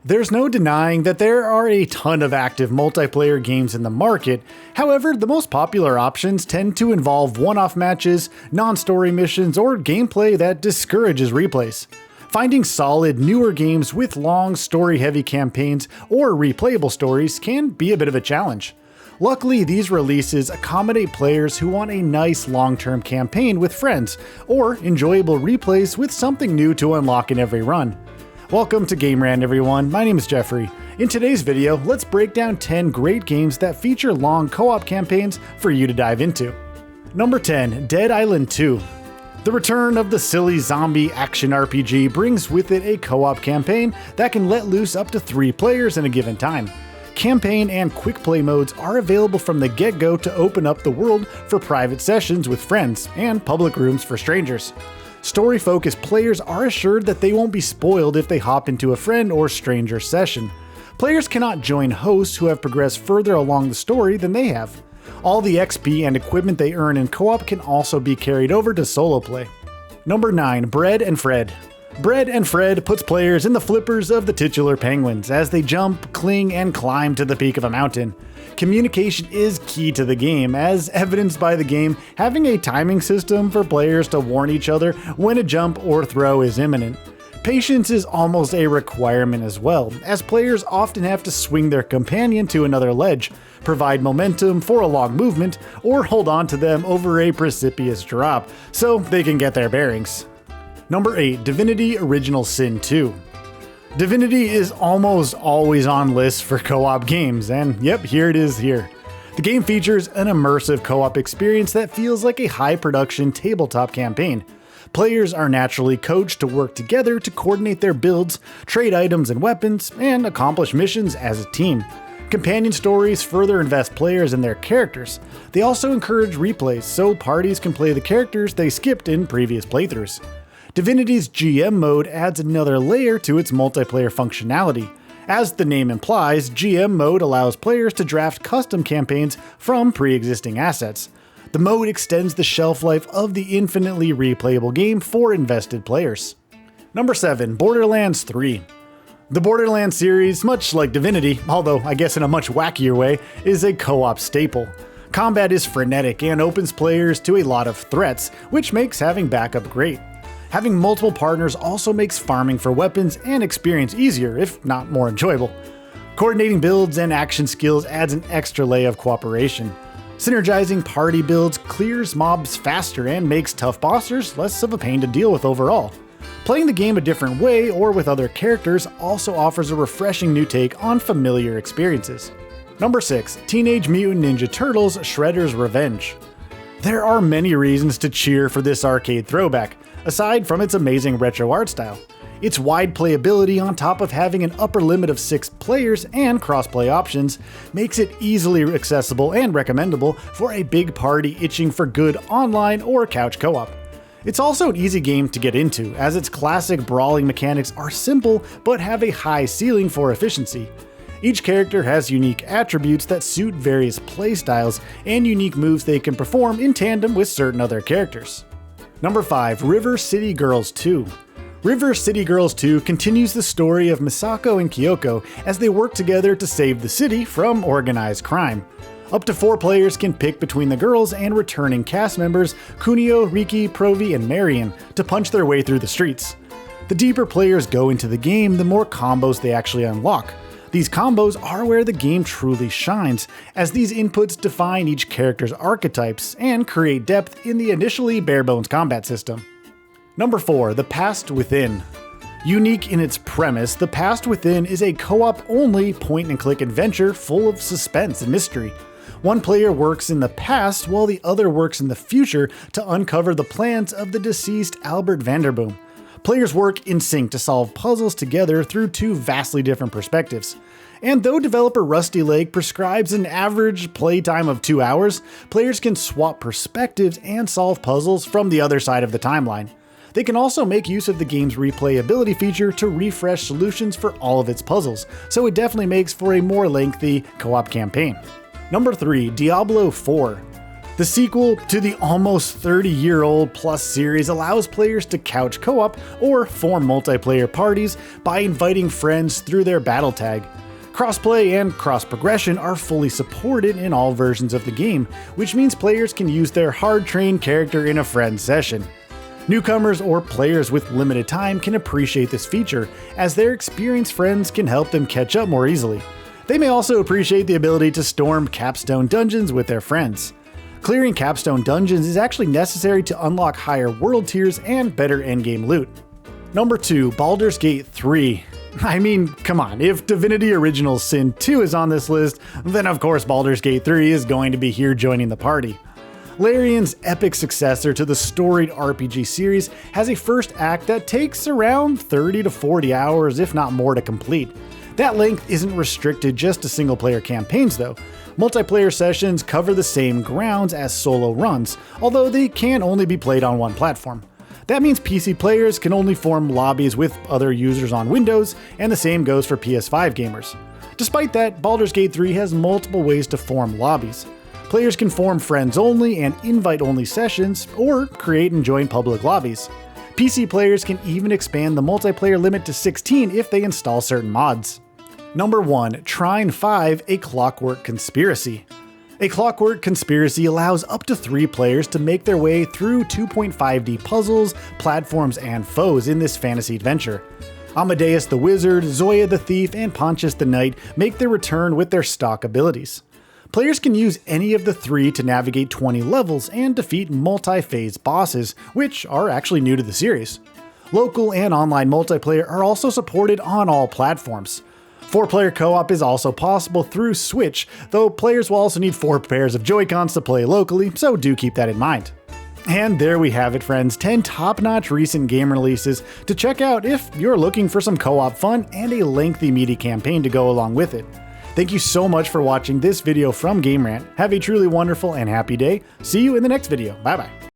There's no denying that there are a ton of active multiplayer games in the market. However, the most popular options tend to involve one-off matches, non-story missions, or gameplay that discourages replays. Finding solid, newer games with long, story-heavy campaigns or replayable stories can be a bit of a challenge. Luckily, these releases accommodate players who want a nice long-term campaign with friends, or enjoyable replays with something new to unlock in every run. Welcome to Game Rant, everyone. My name is Geoffrey. In today's video, let's break down 10 great games that feature long co-op campaigns for you to dive into. Number 10, Dead Island 2. The return of the silly zombie action RPG brings with it a co-op campaign that can let loose up to 3 players in a given time. Campaign and quick play modes are available from the get-go to open up the world for private sessions with friends and public rooms for strangers. Story-focused players are assured that they won't be spoiled if they hop into a friend or stranger session. Players cannot join hosts who have progressed further along the story than they have. All the XP and equipment they earn in co-op can also be carried over to solo play. Number 9, Bread and Fred. Bread and Fred puts players in the flippers of the titular penguins as they jump, cling, and climb to the peak of a mountain. Communication is key to the game, as evidenced by the game having a timing system for players to warn each other when a jump or throw is imminent. Patience is almost a requirement as well, as players often have to swing their companion to another ledge, provide momentum for a long movement, or hold on to them over a precipitous drop so they can get their bearings. Number 8, Divinity Original Sin 2. Divinity is almost always on lists for co-op games, and yep, here it is here. The game features an immersive co-op experience that feels like a high-production tabletop campaign. Players are naturally coached to work together to coordinate their builds, trade items and weapons, and accomplish missions as a team. Companion stories further invest players in their characters. They also encourage replays so parties can play the characters they skipped in previous playthroughs. Divinity's GM mode adds another layer to its multiplayer functionality. As the name implies, GM mode allows players to draft custom campaigns from pre-existing assets. The mode extends the shelf life of the infinitely replayable game for invested players. Number 7, Borderlands 3. The Borderlands series, much like Divinity, although I guess in a much wackier way, is a co-op staple. Combat is frenetic and opens players to a lot of threats, which makes having backup great. Having multiple partners also makes farming for weapons and experience easier, if not more enjoyable. Coordinating builds and action skills adds an extra layer of cooperation. Synergizing party builds clears mobs faster and makes tough bosses less of a pain to deal with overall. Playing the game a different way or with other characters also offers a refreshing new take on familiar experiences. Number 6, Teenage Mutant Ninja Turtles Shredder's Revenge. There are many reasons to cheer for this arcade throwback, aside from its amazing retro art style. Its wide playability on top of having an upper limit of 6 players and crossplay options makes it easily accessible and recommendable for a big party itching for good online or couch co-op. It's also an easy game to get into, as its classic brawling mechanics are simple but have a high ceiling for efficiency. Each character has unique attributes that suit various playstyles and unique moves they can perform in tandem with certain other characters. Number 5, River City Girls 2. River City Girls 2 continues the story of Misako and Kyoko as they work together to save the city from organized crime. Up to 4 players can pick between the girls and returning cast members Kunio, Riki, Provi, and Marion to punch their way through the streets. The deeper players go into the game, the more combos they actually unlock. These combos are where the game truly shines, as these inputs define each character's archetypes and create depth in the initially bare-bones combat system. Number 4, The Past Within. Unique in its premise, The Past Within is a co-op only point-and-click adventure full of suspense and mystery. One player works in the past while the other works in the future to uncover the plans of the deceased Albert Vanderboom. Players work in sync to solve puzzles together through 2 vastly different perspectives. And though developer Rusty Lake prescribes an average playtime of 2 hours, players can swap perspectives and solve puzzles from the other side of the timeline. They can also make use of the game's replayability feature to refresh solutions for all of its puzzles, so it definitely makes for a more lengthy co-op campaign. Number 3, Diablo 4. The sequel to the almost 30-year-old plus series allows players to couch co-op or form multiplayer parties by inviting friends through their battle tag. Crossplay and cross-progression are fully supported in all versions of the game, which means players can use their hard-trained character in a friend session. Newcomers or players with limited time can appreciate this feature, as their experienced friends can help them catch up more easily. They may also appreciate the ability to storm capstone dungeons with their friends. Clearing capstone dungeons is actually necessary to unlock higher world tiers and better endgame loot. Number 2, Baldur's Gate 3. I mean, come on, if Divinity Original Sin 2 is on this list, then of course Baldur's Gate 3 is going to be here joining the party. Larian's epic successor to the storied RPG series has a first act that takes around 30 to 40 hours, if not more, to complete. That length isn't restricted just to single-player campaigns though. Multiplayer sessions cover the same grounds as solo runs, although they can only be played on one platform. That means PC players can only form lobbies with other users on Windows, and the same goes for PS5 gamers. Despite that, Baldur's Gate 3 has multiple ways to form lobbies. Players can form friends-only and invite-only sessions, or create and join public lobbies. PC players can even expand the multiplayer limit to 16 if they install certain mods. Number 1, Trine 5: A Clockwork Conspiracy. A Clockwork Conspiracy allows up to 3 players to make their way through 2.5D puzzles, platforms, and foes in this fantasy adventure. Amadeus the Wizard, Zoya the Thief, and Pontius the Knight make their return with their stock abilities. Players can use any of the 3 to navigate 20 levels and defeat multi-phase bosses, which are actually new to the series. Local and online multiplayer are also supported on all platforms. 4-player co-op is also possible through Switch, though players will also need 4 pairs of Joy-Cons to play locally, so do keep that in mind. And there we have it, friends, 10 top-notch recent game releases to check out if you're looking for some co-op fun and a lengthy meaty campaign to go along with it. Thank you so much for watching this video from Game Rant. Have a truly wonderful and happy day. See you in the next video. Bye bye.